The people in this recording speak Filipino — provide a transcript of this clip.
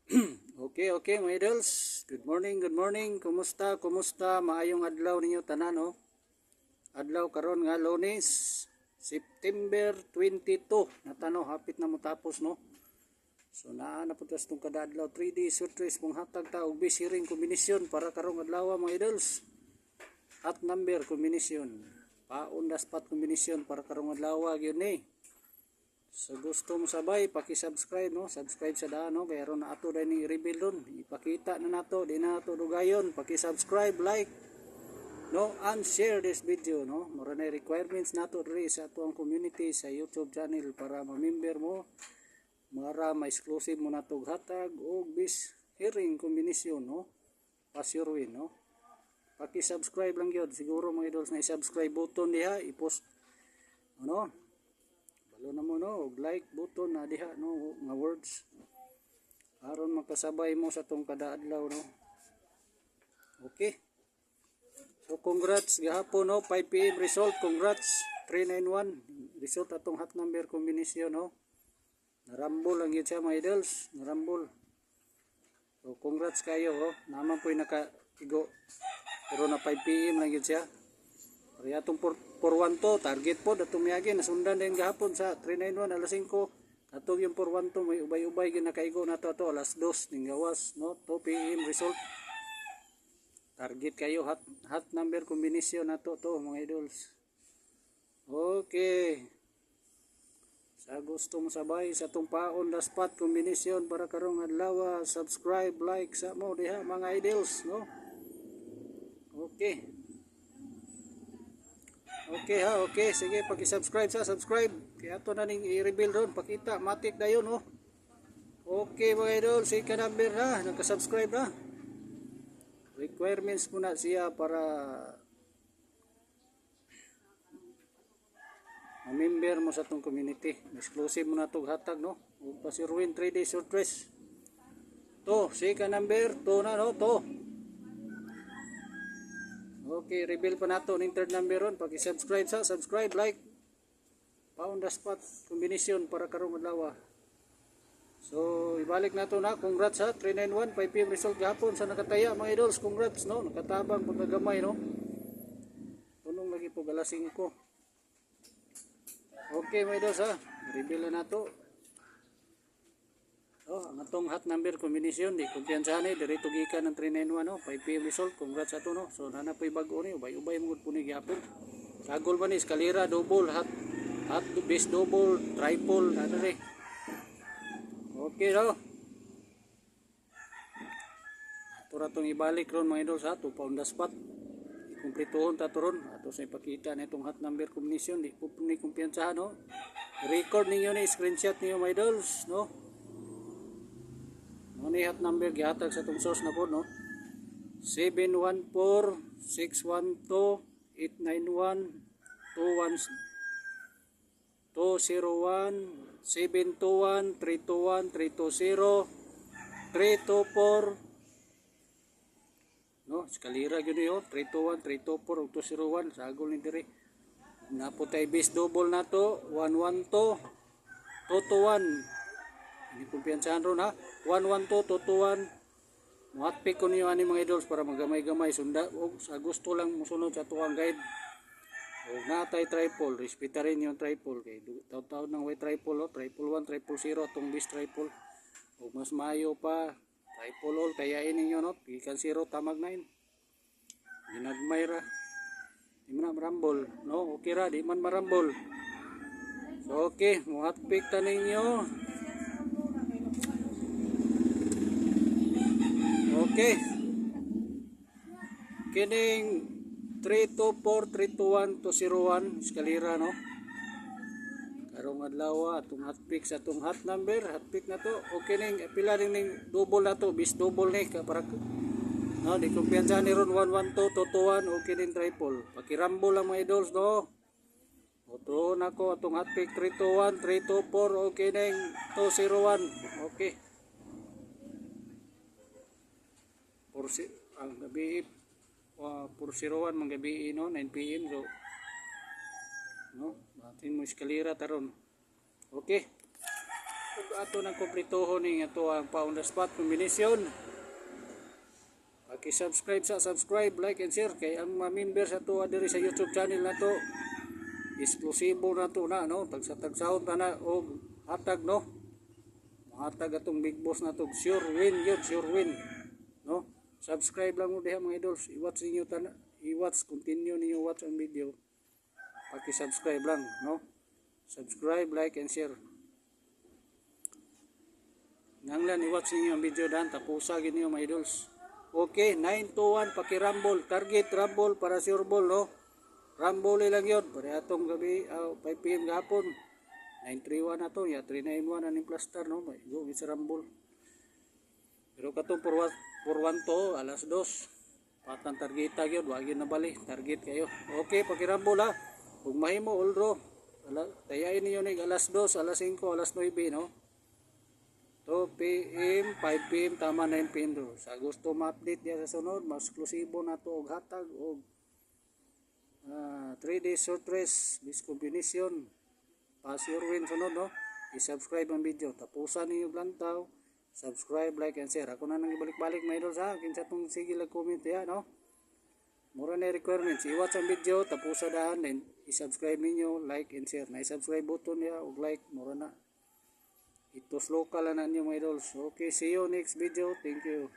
Okay, okay mga idols. Good morning, good morning. Kumusta, kumusta? Maayong adlaw ninyo tanan, no? Adlaw karon nga Lunes, September 22. Natano, hapit na mo tapos, no? So naa na putas tong kada adlaw 3 days surtres mong hatag ta og bisiring kombinasyon para karong adlaw mga idols. At number kombinasyon. Paon daspat kombinasyon para karong adlaw gyud ni. So gusto mo sabay, paki-subscribe, no? Subscribe sa daan, no? Kaya ron na ato dahil ni reveal doon. Ipakita na nato, di na nato dugayon. Paki-subscribe, like, no? And share this video, no? Mura na requirements nato diri sa atuang community sa YouTube channel para ma-member mo. Mara ma-exclusive mo nato hatag o bis hearing kombinasyon, no? Pass your win, no? Paki-subscribe lang yun. Siguro mga idols na i-subscribe button diha, i-post, ano? Balo na mo, no? Like button na diha, no? Nga words aron makasabay mo sa tong kada adlaw, no? Okay, so congrats gahapon, no? 5 PM result. Congrats 391 result atong hot number combination, no? Narambol lang yun siya mga idols, narambol. So congrats kayo, oh. Naman po'y nakaigo pero na 5 PM lang yun siya. Pero atong 412 target po datong miyagi nasundan din gahapon sa 391 alas 5. Atong yung 412 may ubay-ubay gyud nakaigo nato ato alas 2 ning gawas, no? 2 PM result. Target kayo hot number combination nato to mga idols. Okay. Sa gusto mo sabay sa tong paon the spot combination para karong adlaw, subscribe, like sa mo diha mga idols, no? Okay. Okay ha, okay. Sige, paki-subscribe sa, subscribe. Kaya ito na ning i-reveal doon. Pakita, matik na yun, oh. Okay mga idol, sige ka number ha. Nagka-subscribe na. Requirements muna siya para ma-member mo sa itong community. Exclusive mo na itong hatag, no? O pa si Ruin 3 days surtres. To, sige ka number. To na, no? To. Okay, reveal pa nato ning third number ron. Paki-subscribe sa, subscribe, like. Pound the spot combination para karong adlaw. So, ibalik nato na. Congrats ha. 391 5 PM result gahapon sa nakataya mga idols. Congrats, no? Nakatabang pagkagamay, no? Tunong lagi po galasing ko. Okay mga idols ha. Reveal na nato. Oh, ang atong hot number combination di kumpiyansahan ni diretso gikan ng 391, no? 5 PM result. Congrats ato, no? So nana po'y bag-o ni ubay-ubay mo gud puni gyapon. Kagol ba ni eskalera double hot base double triple ano ri. Okay no. Ato ra tong ibalik ron mga idol sa to pound the spot. Kumpletuhon ta to ron ato sa ipakita na itong hot number combination di po puni kumpiyansahan, no? Record ninyo ni screenshot niyo mga idols, no? Muna hot number gihatag sa itong source na po, no? 714-612-891-201-721-321-320-324, no? Skalira yun yun, 321-324 ug 201 sagol ni diri. Naputay base double na to 112-221. Hindi kumpiyansahan ron ha. 112-221. Muhatpik ko niyo ani mga idols para magamay-gamay sunda o sa gusto lang musunod sa tuwang guide. O natay triple, respeta rin yung triple kay taw-taw nang way triple, o triple 1, triple 0 atong bis triple. O mas maayo pa triple all kaya ninyo, no? Gikan 0 tamag 9. Ginagmay ra. Di man marambol, no? Okay ra, di man marambol. So okay, muhatpik ta ninyo. Okay. Kining 324-321-201 eskalira, no? Karong adlaw atong hotpick sa atong hot number, hotpick na to. Okay ning pila ning double na to, bis double ni para no, di kumpiyansa ni ron 112-221, okay ning triple. Pakirambol lang mga idols, no? Otro na ko atong hotpick 321-324, okay ning 201. Okay. Ang gabi 401 mga gabi, no? 9 PM so no, batin mo eskalera taron. Okay, ato nang kumplituhon ning ato ang pa on the spot combination. Paki-subscribe sa subscribe, like and share kay ang mga member sa to diri sa YouTube channel na to. Eksklusibo na to na no, tagsa-tagsahon ta na og hatag no. Hatag atong big boss na to, sure win yun, sure win. No? Subscribe lang mo diha mga idols. I-watch niyo ta i-watch, continue niyo watch ang video. Paki-subscribe lang, no? Subscribe, like and share. Nanglan i-watch niyo ang video dan tapusa gid niyo mga idols. Okay, 9-1 paki-rumble, target rumble para sure ball no. Rumble lang yun, para atong gabi 5 PM gapon. 9-3-1 na to, ya 3-9-1 aning plaster no, may go it's rumble. Pero katong for 1 to alas 2. Patang targeta gyud, wa gyud na bali, target kayo. Okay, paki-rumble ha. Kung mahimo all draw, tayain niyo nig alas 2, alas 5, alas 9 no. 2 PM, 5 PM, tama 9 PM do. Sa gusto ma-update diya sa sunod, mas eksklusibo na to og hatag og 3 days short race, this combination. Pass your win sunod no. I-subscribe ang video. Tapusan niyo blantaw. Subscribe, like and share. Ako na nang ibalik-balik mga idol sa kinsa tong sige lag comment ya no. Mura na requirements. I-watch ang video, tapusa daan, then i-subscribe ninyo, like and share. Na i-subscribe button niya og like, mura na. Itos local na ninyo mga idols. Okay, see you next video. Thank you.